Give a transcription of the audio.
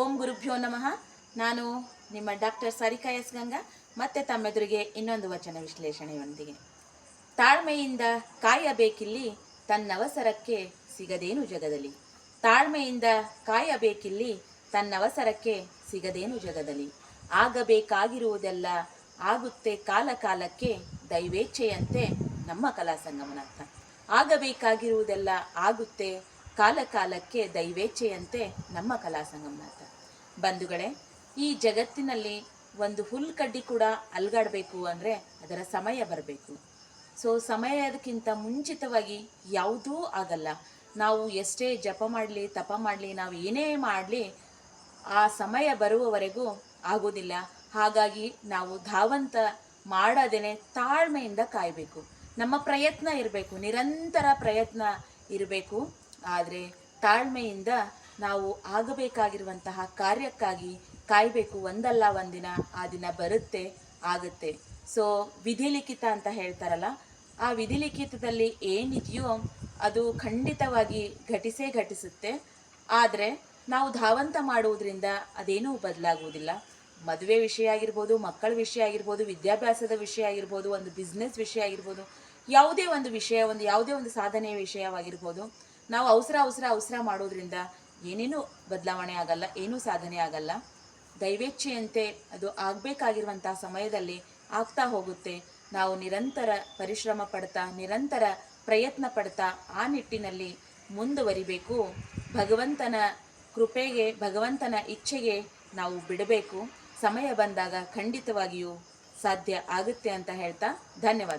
ಓಂ ಗುರುಭ್ಯೋ ನಮಃ. ನಾನು ನಿಮ್ಮ ಡಾಕ್ಟರ್ ಸಾರಿಕಾ ಎಸ್ ಗಂಗಾ ಮತ್ತೆ ತಮ್ಮೆದುರಿಗೆ ಇನ್ನೊಂದು ವಚನ ವಿಶ್ಲೇಷಣೆಯೊಂದಿಗೆ. ತಾಳ್ಮೆಯಿಂದ ಕಾಯಬೇಕಿಲ್ಲಿ ತನ್ನವಸರಕ್ಕೆ ಸಿಗದೇನು ಜಗದಲ್ಲಿ. ತಾಳ್ಮೆಯಿಂದ ಕಾಯಬೇಕಿಲ್ಲಿ ತನ್ನವಸರಕ್ಕೆ ಸಿಗದೇನು ಜಗದಲ್ಲಿ. ಆಗಬೇಕಾಗಿರುವುದೆಲ್ಲ ಆಗುತ್ತೆ ಕಾಲ ಕಾಲಕ್ಕೆ, ದೈವೇಚ್ಛೆಯಂತೆ ನಮ್ಮ ಕಲಾ ಸಂಗಮನಾಥ. ಆಗಬೇಕಾಗಿರುವುದೆಲ್ಲ ಆಗುತ್ತೆ ಕಾಲ ಕಾಲಕ್ಕೆ, ದೈವೇಚ್ಛೆಯಂತೆ ನಮ್ಮ ಕಲಾ ಸಂಗಮನಾಥ. ಬಂಧುಗಳೇ, ಈ ಜಗತ್ತಿನಲ್ಲಿ ಒಂದು ಹುಲ್ಕಡ್ಡಿ ಕೂಡ ಅಲ್ಗಾಡಬೇಕು ಅಂದರೆ ಅದರ ಸಮಯ ಬರಬೇಕು. ಸೊ ಸಮಯದಕ್ಕಿಂತ ಮುಂಚಿತವಾಗಿ ಯಾವುದೂ ಆಗಲ್ಲ. ನಾವು ಎಷ್ಟೇ ಜಪ ಮಾಡಲಿ, ತಪ ಮಾಡಲಿ, ನಾವು ಏನೇ ಮಾಡಲಿ, ಆ ಸಮಯ ಬರುವವರೆಗೂ ಆಗೋದಿಲ್ಲ. ಹಾಗಾಗಿ ನಾವು ಧಾವಂತ ಮಾಡದೇನೆ ತಾಳ್ಮೆಯಿಂದ ಕಾಯಬೇಕು. ನಮ್ಮ ಪ್ರಯತ್ನ ಇರಬೇಕು, ನಿರಂತರ ಪ್ರಯತ್ನ ಇರಬೇಕು. ಆದರೆ ತಾಳ್ಮೆಯಿಂದ ನಾವು ಆಗಬೇಕಾಗಿರುವಂತಹ ಕಾರ್ಯಕ್ಕಾಗಿ ಕಾಯಬೇಕು. ಒಂದಲ್ಲ ಒಂದಿನ ಆ ದಿನ ಬರುತ್ತೆ, ಆಗುತ್ತೆ. ಸೊ ವಿಧಿಲಿಖಿತ ಅಂತ ಹೇಳ್ತಾರಲ್ಲ, ಆ ವಿಧಿಲಿಖಿತದಲ್ಲಿ ಏನಿದೆಯೋ ಅದು ಖಂಡಿತವಾಗಿ ಘಟಿಸುತ್ತೆ. ಆದರೆ ನಾವು ಧಾವಂತ ಮಾಡುವುದರಿಂದ ಅದೇನೂ ಬದಲಾಗುವುದಿಲ್ಲ. ಮದುವೆ ವಿಷಯ ಆಗಿರ್ಬೋದು, ಮಕ್ಕಳ ವಿಷಯ ಆಗಿರ್ಬೋದು, ವಿದ್ಯಾಭ್ಯಾಸದ ವಿಷಯ ಆಗಿರ್ಬೋದು, ಒಂದು ಬಿಸ್ನೆಸ್ ವಿಷಯ ಆಗಿರ್ಬೋದು, ಯಾವುದೇ ಒಂದು ವಿಷಯ, ಯಾವುದೇ ಒಂದು ಸಾಧನೆಯ ವಿಷಯವಾಗಿರ್ಬೋದು, ನಾವು ಅವಸರ ಮಾಡೋದ್ರಿಂದ ಏನೇನೂ ಬದಲಾವಣೆ ಆಗಲ್ಲ, ಏನೂ ಸಾಧನೆ ಆಗಲ್ಲ. ದೈವೇಚ್ಛೆಯಂತೆ ಅದು ಆಗಬೇಕಾಗಿರುವಂಥ ಸಮಯದಲ್ಲಿ ಆಗ್ತಾ ಹೋಗುತ್ತೆ. ನಾವು ನಿರಂತರ ಪರಿಶ್ರಮ ಪಡ್ತಾ, ನಿರಂತರ ಪ್ರಯತ್ನ ಪಡ್ತಾ ಆ ನಿಟ್ಟಿನಲ್ಲಿ ಮುಂದುವರಿಬೇಕು. ಭಗವಂತನ ಕೃಪೆಗೆ, ಭಗವಂತನ ಇಚ್ಛೆಗೆ ನಾವು ಬಿಡಬೇಕು. ಸಮಯ ಬಂದಾಗ ಖಂಡಿತವಾಗಿಯೂ ಸಾಧ್ಯ ಆಗುತ್ತೆ ಅಂತ ಹೇಳ್ತಾ ಧನ್ಯವಾದ.